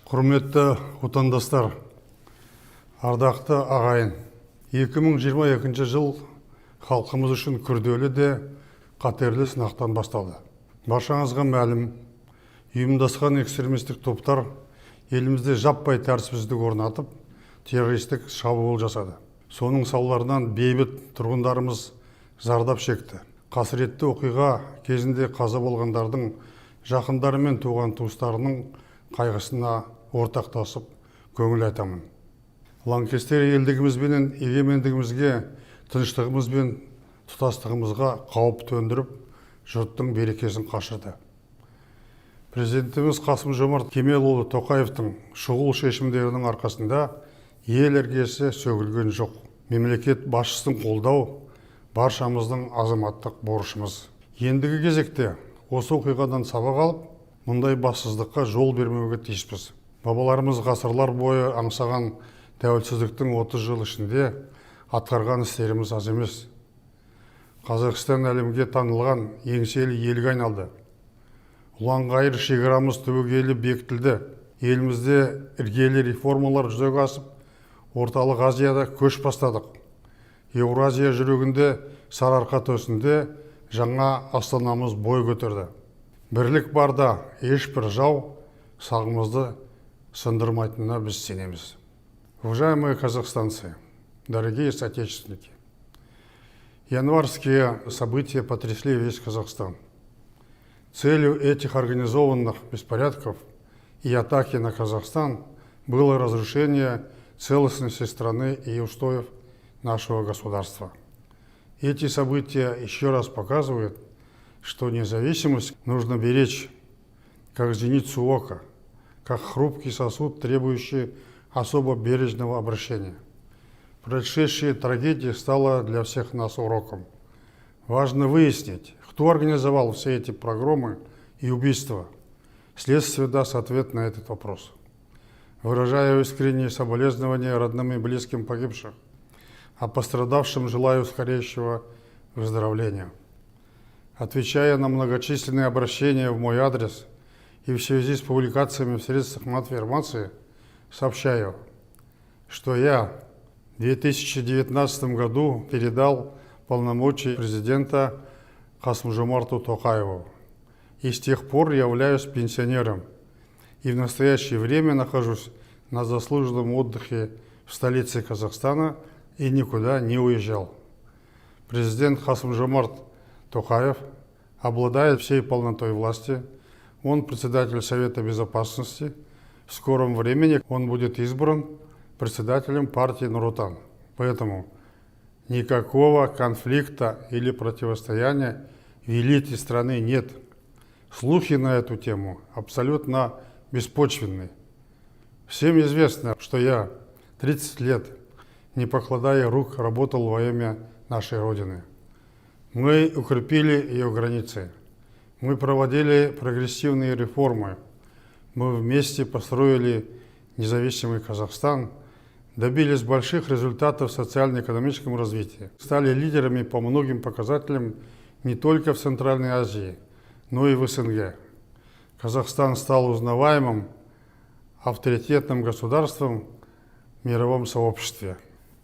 Құрметті отандастар, ардақты ағайын, 2022 жыл халқымыз үшін күрделі де қатерлі сынақтан басталды. Баршаңызға мәлім, ұйымдасқан экстремистік топтар елімізде жаппай тәртіпсіздік орнатып, террористік шабуыл жасады. Соның салдарынан бейбіт тұрғындарымыз зардап шекті. Қасіретті оқиға кезінде қаза болғандардың жақындары мен туған туыстарының қайғысына ортақтасып көңіл айтамын. Лаңкестер елдігіміз бен егемендігімізге, тыныштығымыз бен тұтастығымызға қауіп төндіріп, жұрттың берекесін қашырды. Президентіміз Қасым-Жомарт Кемелұлы Тоқаевтың шұғыл шешімдерінің арқасында ел іргесі сөгілген жоқ. Мемлекет басшысын қолдау баршамыздың азаматтық борышымыз. Ендігі кезекте осы оқиғадан сабақ алып, мұндай бассыздыққа жол бермеуге тиіспіз. Бабаларымыз ғасырлар бойы аңсаған тәуелсіздіктің 30 жыл ішінде атқарған істеріміз аз емес. Қазақстан әлемге танылған еңселі елге айналды. Ұлан-ғайыр шекарамыз түбегейлі бекітілді. Елімізде іргелі реформалар жүзеге асып, Орталық Азияда көш бастадық. Еуразия жүрегінде сарыарқа төсінде жаңа астанамыз бой көтерді. Бірлік барда ешбір жау сағымызды сындырмайтынына біз сенеміз. Уважаемые казахстанцы, дорогие соотечественники, январские события потрясли весь Казахстан. Целью этих организованных беспорядков и атаки на Казахстан было разрушение целостности страны и устоев нашего государства. Эти события еще раз показывают, что независимость нужно беречь, как зеницу ока, как хрупкий сосуд, требующий особо бережного обращения. Происшедшая трагедия стала для всех нас уроком. Важно выяснить, кто организовал все эти погромы и убийства. Следствие даст ответ на этот вопрос. Выражаю искренние соболезнования родным и близким погибших, а пострадавшим желаю скорейшего выздоровления. Отвечая на многочисленные обращения в мой адрес и в связи с публикациями в средствах массовой информации, сообщаю, что я в 2019 году передал полномочия президента Қасым-Жомарту Тоқаеву. И с тех пор являюсь пенсионером и в настоящее время нахожусь на заслуженном отдыхе в столице Казахстана и никуда не уезжал. Президент Қасым-Жомарт Тоқаев обладает всей полнотой власти. Он председатель Совета Безопасности. В скором времени он будет избран председателем партии Нур-Отан. Поэтому никакого конфликта или противостояния в элите страны нет. Слухи на эту тему абсолютно беспочвенны. Всем известно, что я 30 лет, не покладая рук, работал во имя нашей Родины. Мы укрепили ее границы. Мы проводили прогрессивные реформы. Мы вместе построили независимый Казахстан, добились больших результатов в социально-экономическом развитии. Стали лидерами по многим показателям не только в Центральной Азии, но и в СНГ. Казахстан стал узнаваемым, авторитетным государством в мировом сообществе.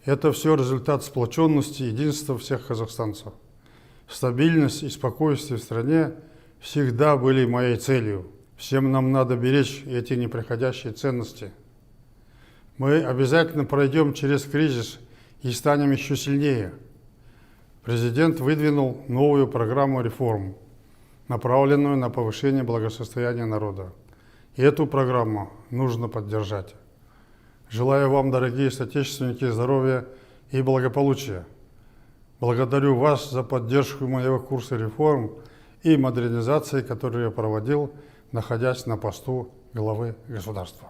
Это все результат сплоченности и единства всех казахстанцев. Стабильность и спокойствие в стране всегда были моей целью. Всем нам надо беречь эти неприходящие ценности. Мы обязательно пройдем через кризис и станем еще сильнее. Президент выдвинул новую программу реформ, направленную на повышение благосостояния народа. И эту программу нужно поддержать. Желаю вам, дорогие соотечественники, здоровья и благополучия. Благодарю вас за поддержку моего курса реформ и модернизации, который я проводил, находясь на посту главы государства.